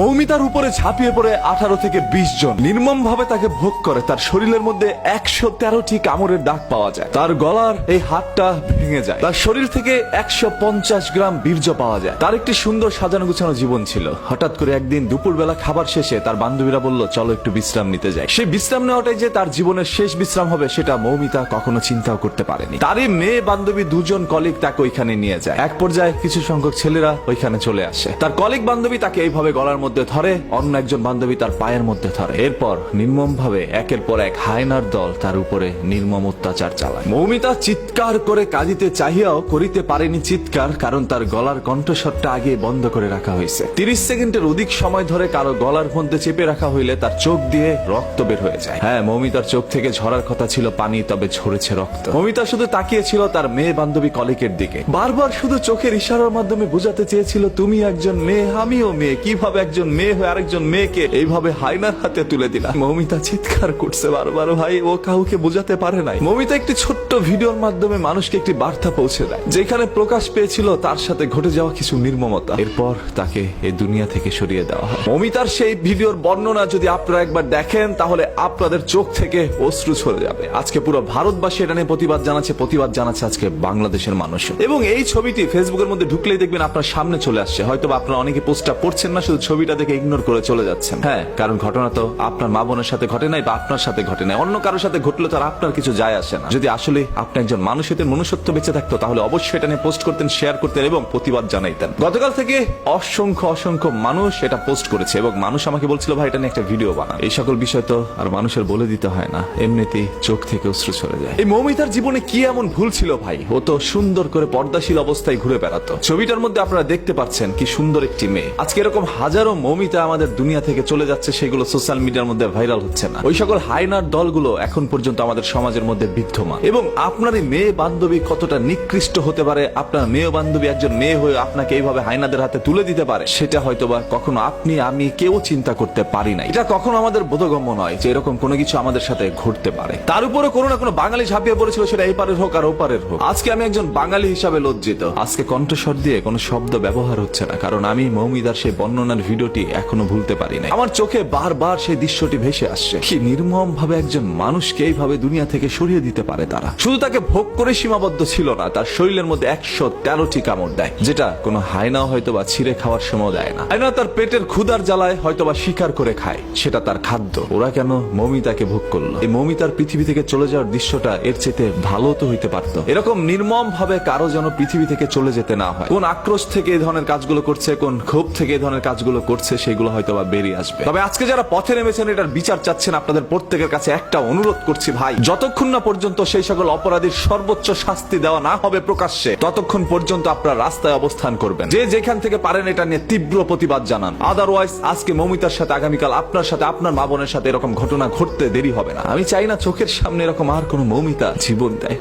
মৌমিতার উপরে ঝাঁপিয়ে পড়ে 18 থেকে 20 জন নির্মম ভাবে তাকে ভোগ করে। তার শরীরের মধ্যে 113টি কামড়ের দাগ পাওয়া যায়। তার গলার এই হাতটা ভেঙে যায়। তার শরীর থেকে 150 গ্রাম বীর্য পাওয়া যায়। তার একটি সুন্দর সাজানো গুছানো জীবন ছিল। হঠাৎ করে একদিন দুপুরবেলা খাবার শেষে তার বান্ধবীরা বলল, চলো একটু বিশ্রাম নিতে যাই। সেই বিশ্রাম নেওয়াটাই যে তার জীবনের শেষ বিশ্রাম হবে সেটা মৌমিতা কখনো চিন্তাও করতে পারেনি। তারই মেয়ে বান্ধবী দুজন কলিগ তাকে ওইখানে নিয়ে যায়। এক পর্যায়ে কিছু সংখ্যক ছেলেরা ওইখানে চলে আসে। তার কলিগ বান্ধবী তাকে এইভাবে গলার মধ্যে ধরে, অন্য একজন বান্ধবী তার পায়ের মধ্যে ধরে। এরপর নির্মম ভাবে একের পর এক হায়নার দল তার উপরে নির্মম অত্যাচার চালায়। মৌমিতা চিৎকার করে কাঁদিতে চাহিয়াও করিতে পারেনি চিৎকার, কারণ তার গলার কণ্ঠস্বরটা আগে বন্ধ করে রাখা হয়েছে। 30 সেকেন্ডের অধিক সময় ধরে কারো গলার মধ্যে চেপে রাখা হইলে তার চোখ দিয়ে রক্ত বের হয়ে যায়। হ্যাঁ, মৌমিতার চোখ থেকে ঝরার কথা ছিল পানি, তবে ঝরেছে রক্ত। মৌমিতা শুধু তাকিয়েছিল তার মেয়ে বান্ধবী কলিকের দিকে। বারবার শুধু চোখের ইশারার মাধ্যমে বোঝাতে চেয়েছিল, তুমি একজন মেয়ে, আমিও মেয়ে। কিভাবে একজন মেয়ে হয়ে আরেকজন মেয়েকে এইভাবে হায়নার হাতে তুলে দিলা? মৌমিতা চিৎকার করছে বারবার। ভাই, ও কাউকে বোঝাতে পারে নাই। মৌমিতা একটি ছোট্ট ভিডিওর মাধ্যমে মানুষকে একটি বার্তা পৌঁছে দেয়, যেখানে প্রকাশ পেয়েছিল তার সাথে ঘটে যাওয়া কিছু নির্মমতা। এরপর তাকে এই দুনিয়া থেকে সরিয়ে দেওয়া হয়। মৌমিতার সেই ভিডিওর বর্ণনা যদি আপনারা একবার দেখেন, তাহলে আপনাদের চোখ থেকে অশ্রু ঝরে যাবে। আজকে পুরো ভারতবাসী এটা নিয়ে প্রতিবাদ জানাচ্ছে আজকে বাংলাদেশের মানুষ। এবং এই ছবিটি ফেসবুকের মধ্যে ঢুকলেই দেখবেন আপনার সামনে চলে আসছে। হয়তো আপনারা অনেকে পোস্টটা পড়ছেন না, শুধু ছবিটা দেখে ইগনোর করে চলে যাচ্ছেন। হ্যাঁ, কারণ ঘটনা তো আপনার মা বোনের সাথে ঘটে নাই বা আপনার সাথে ঘটে নাই, অন্য কারোর সাথে ঘটলে তো আর আপনার কিছু যায় আসে না। যদি আসলে আপনি একজন মানুষের মনুষ্যত্ব বেঁচে থাকতো, তাহলে অবশ্যই এটা নিয়ে পোস্ট করতেন, শেয়ার করতেন এবং প্রতিবাদ জানাইতেন। গতকাল থেকে অসংখ্য মানুষ এটা পোস্ট করেছে এবং মানুষ আমাকে বলছিল, ভাই এটা নিয়ে একটা ভিডিও বানান। এই সকল বিষয় তো আর মানুষের বলে দিতে হয় না, এমনিতেই চোখ থেকে অশ্রু ছড়ে যায়। এই মৌমিতার জীবনে কি এমন ভুল ছিল ভাই? ও তো সুন্দর করে পর্দাশীল অবস্থায় ঘুরে বেড়াতো। ছবিটার মধ্যে আপনারা দেখতে পাচ্ছেন কি সুন্দর একটি মেয়ে। আজকে এরকম হাজারো মৌমিতা আমাদের দুনিয়া থেকে চলে যাচ্ছে, সেগুলো সোশ্যাল মিডিয়ার মধ্যে ভাইরাল হচ্ছে না। ওই সকল হায়নার দলগুলো এখন পর্যন্ত আমাদের সমাজের মধ্যে বিদ্যমান। এবং আপনার এই মেয়ে বান্ধবী কতটা নিকৃষ্ট হতে পারে, আপনার মেয়ে বান্ধবী একজন মেয়ে হয়ে আপনাকে এইভাবে হায়নাদের হাতে তুলে দিতে পারে, সেটা হয়তোবা কখনো আপনি আমি কেউ চিন্তা করতে পারি না। এটা কখনো আমাদের বোধগম্য নয় যে এরকম কোনো কিছু আমাদের সাথে ঘটতে পারে। তার উপরে কোনো না কোনো বাঙালি ঝাঁপিয়ে পড়েছিল, সেটা এপারের হোক আর ওপারের হোক। আজকে আমি একজন বাঙালি হিসাবে লজ্জিত। আজকে কণ্ঠস্বর দিয়ে কোনো শব্দ ব্যবহার হচ্ছে না, কারণ আমি মৌমিতার সেই বর্ণনার ভিডিওটি এখনো ভুলতে পারি না। আমার চোখে বারবার সেই দৃশ্যটি ভেসে আসছে। কি নির্মম ভাবে একজন মানুষকে এইভাবে দুনিয়া থেকে সরিয়ে দিতে পারে তারা। শুধু তাকে ভোগ করে সীমাবদ্ধ ছিল না, তার শরীরের মধ্যে 113টি কামড় দেয়, যেটা কোনো হায়না হয়তো বা ছিঁড়ে খাওয়ার সময় দেয় না। হায়না তার পেটের ক্ষুধার জ্বালায় হয়তো বা শিকার করে খায়, সেটা তার খাদ্য। ওরা কেন মৌমিতাকে ভোগ করলো? এই মৌমিতার পৃথিবী থেকে চলে যাওয়ার দৃশ্যটা এর চেয়ে ভালো তো হইতে পারত। এরকম নির্মম ভাবে কারো যেন পৃথিবী থেকে চলে যেতে না হয়। কোন আক্রোশ থেকে এই ধরনের কাজগুলো করছে, কোন ক্ষোভ থেকে এই ধরনের কাজগুলো করছে, সেগুলো হয়তো বা বেরিয়ে আসবে। তবে আজকে যারা পথে নেমেছেন, এটার বিচার চাচ্ছেন, আপনাদের প্রত্যেকের কাছে একটা অনুরোধ করছি ভাই, যতক্ষণ না পর্যন্ত সেই সকল অপরাধীর সর্বোচ্চ শাস্তি দেওয়া না হবে প্রকাশ্যে, ততক্ষণ পর্যন্ত আপনার রাস্তায় অবস্থান করবেন। যে যেখান থেকে পারেন এটা নিয়ে তীব্র প্রতিবাদ জানান। আদারওয়াইজ আজকে মৌমিতার সাথে, আগামীকাল আপনার সাথে, আপনার মা বোনের সাথে এরকম ঘটনা ঘটতে দেরি হবে না। আমি চাই না চোখের সামনে এরকম আর কোনো মৌমিতা জীবন দেয়।